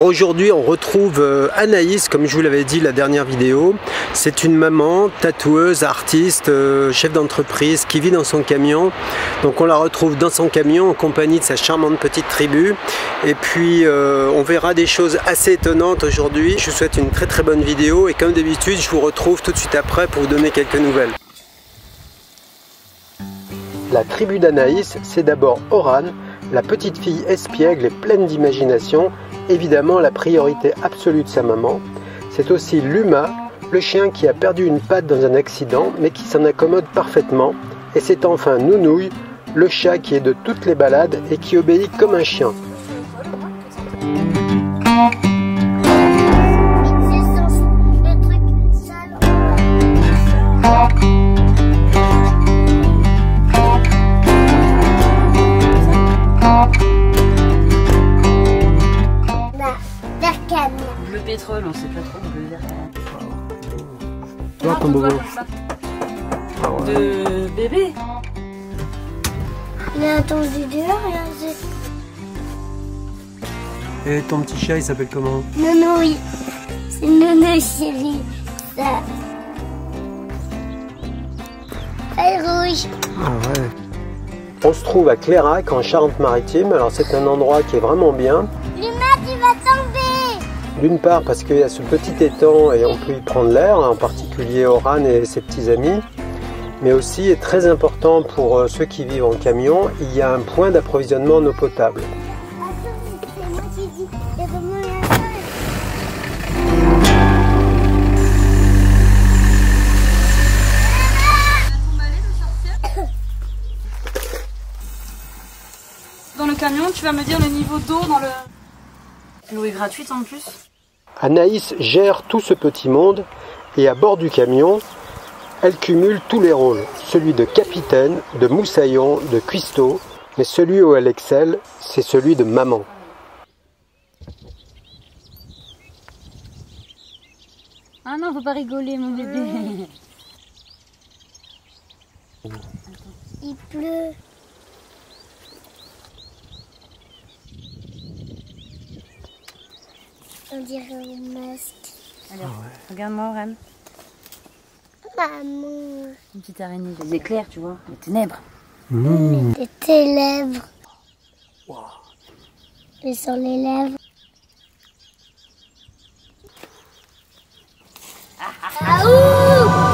Aujourd'hui on retrouve Anaïs, comme je vous l'avais dit la dernière vidéo. C'est une maman, tatoueuse, artiste, chef d'entreprise qui vit dans son camion. Donc on la retrouve dans son camion en compagnie de sa charmante petite tribu. Et puis on verra des choses assez étonnantes aujourd'hui. Je vous souhaite une très bonne vidéo et comme d'habitude je vous retrouve tout de suite après pour vous donner quelques nouvelles. La tribu d'Anaïs, c'est d'abord Oran, la petite fille espiègle et pleine d'imagination, évidemment la priorité absolue de sa maman. C'est aussi Luma, le chien qui a perdu une patte dans un accident mais qui s'en accommode parfaitement. Et c'est enfin Nounouille, le chat qui est de toutes les balades et qui obéit comme un chien. Le pétrole, on sait pas trop, on veut dire. Toi, ton bobo. De bébé. Il a attendu dehors, Et ton petit chat, il s'appelle comment? Nounouille. C'est Nounouille chérie. Ça. Elle rouge. Ah ouais. On se trouve à Clairac en Charente-Maritime. Alors c'est un endroit qui est vraiment bien. Luma, tu vas tomber. D'une part parce qu'il y a ce petit étang et on peut y prendre l'air, en particulier Oran et ses petits amis. Mais aussi, et très important pour ceux qui vivent en camion, il y a un point d'approvisionnement en eau potable. C'est moi qui dis. Il y a vraiment Dans le camion, tu vas me dire le niveau d'eau dans le... L'eau est gratuite en plus. Anaïs gère tout ce petit monde et à bord du camion, elle cumule tous les rôles. Celui de capitaine, de moussaillon, de cuistot, mais celui où elle excelle, c'est celui de maman. Ah non, faut pas rigoler mon bébé. Il pleut. On dirait un masque. Alors, regarde-moi, Oran. Maman. Une petite araignée, des éclairs, tu vois, des ténèbres. Et tes lèvres. Et sur les lèvres. Ah, ouh.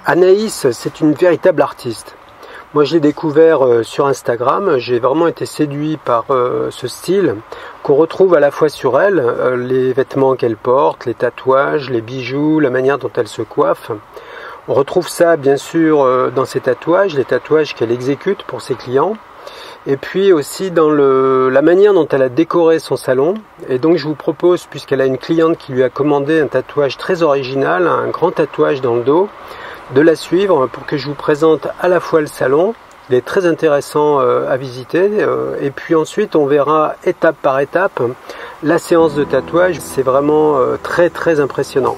Anaïs, c'est une véritable artiste. Moi, je l'ai découvert sur Instagram. J'ai vraiment été séduit par ce style qu'on retrouve à la fois sur elle, les vêtements qu'elle porte, les tatouages, les bijoux, la manière dont elle se coiffe. On retrouve ça, bien sûr, dans ses tatouages, les tatouages qu'elle exécute pour ses clients. Et puis aussi dans la manière dont elle a décoré son salon. Et donc je vous propose, puisqu'elle a une cliente qui lui a commandé un tatouage très original, un grand tatouage dans le dos, de la suivre pour que je vous présente à la fois le salon. Il est très intéressant à visiter. Et puis ensuite on verra étape par étape la séance de tatouage. C'est vraiment très impressionnant.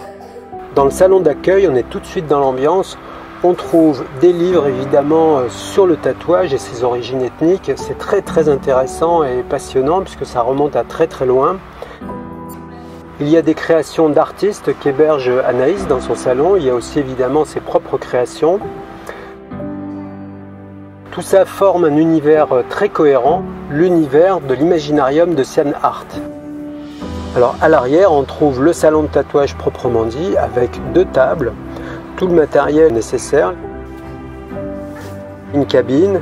Dans le salon d'accueil, on est tout de suite dans l'ambiance. On trouve des livres évidemment sur le tatouage et ses origines ethniques. C'est très intéressant et passionnant puisque ça remonte à très loin. Il y a des créations d'artistes qu'héberge Anaïs dans son salon. Il y a aussi évidemment ses propres créations. Tout ça forme un univers très cohérent, l'univers de l'Imaginarium de Sian Art. Alors à l'arrière, on trouve le salon de tatouage proprement dit, avec 2 tables, tout le matériel nécessaire, une cabine,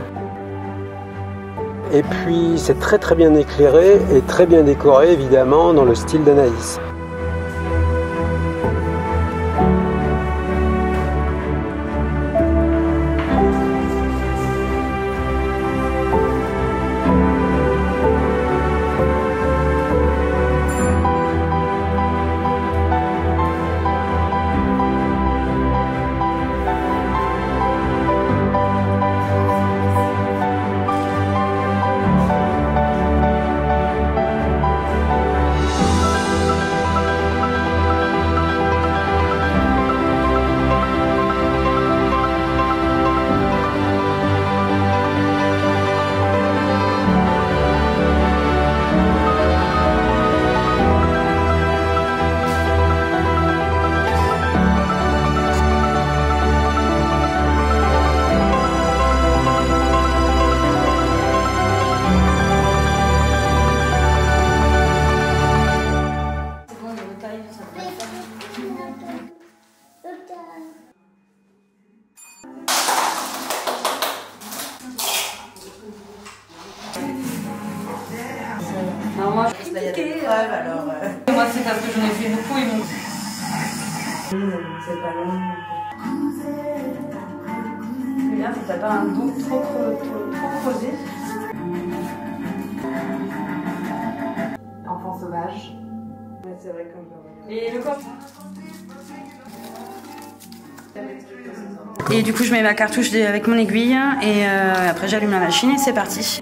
et puis c'est très bien éclairé et très bien décoré évidemment dans le style d'Anaïs. Non, moi, il y a des preuves, alors... Moi, c'est parce que j'en ai fait beaucoup, ils m'ont... C'est pas long. C'est bien, si t'as pas un dos trop creusé. Enfant sauvage. Ouais, c'est vrai comme... Et le corps. Et du coup, je mets ma cartouche avec mon aiguille et après j'allume la machine et c'est parti.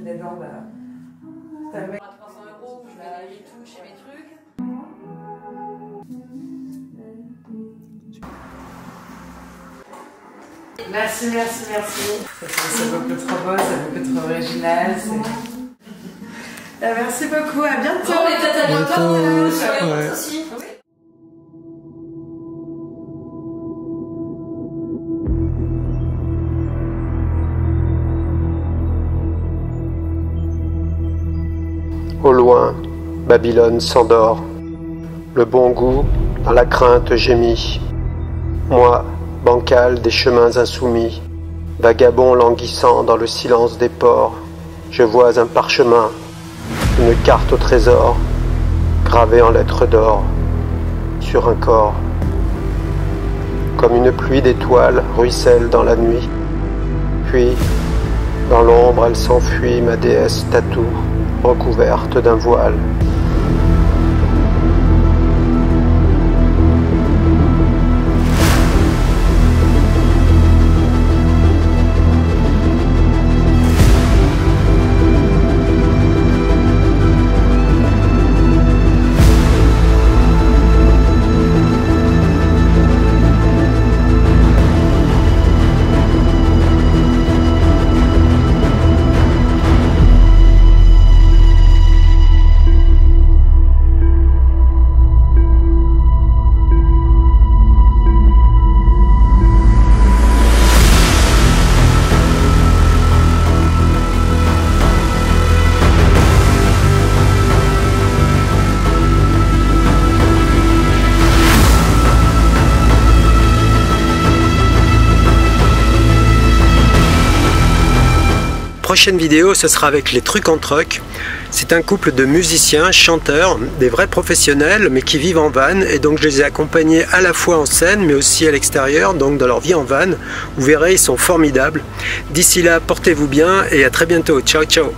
Dedans, bah, ça me met 300 €, je mets les touches et mes trucs. Merci. C'est beaucoup trop beau, c'est beaucoup trop original. Merci beaucoup, à bientôt. Bon, et peut-être à bientôt. Ouais. Aussi. Au loin, Babylone s'endort. Le bon goût dans la crainte gémit. Moi, bancal des chemins insoumis, vagabond languissant dans le silence des ports, je vois un parchemin, une carte au trésor, gravée en lettres d'or, sur un corps. Comme une pluie d'étoiles ruisselle dans la nuit. Puis, dans l'ombre, elle s'enfuit, ma déesse Tatou, recouverte d'un voile. Prochaine vidéo, ce sera avec les Trucs en Truck. C'est un couple de musiciens, chanteurs, des vrais professionnels, mais qui vivent en van. Et donc je les ai accompagnés à la fois en scène, mais aussi à l'extérieur, donc dans leur vie en van. Vous verrez, ils sont formidables. D'ici là, portez-vous bien et à très bientôt. Ciao, ciao!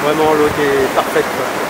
Vraiment l'eau était parfaite, quoi.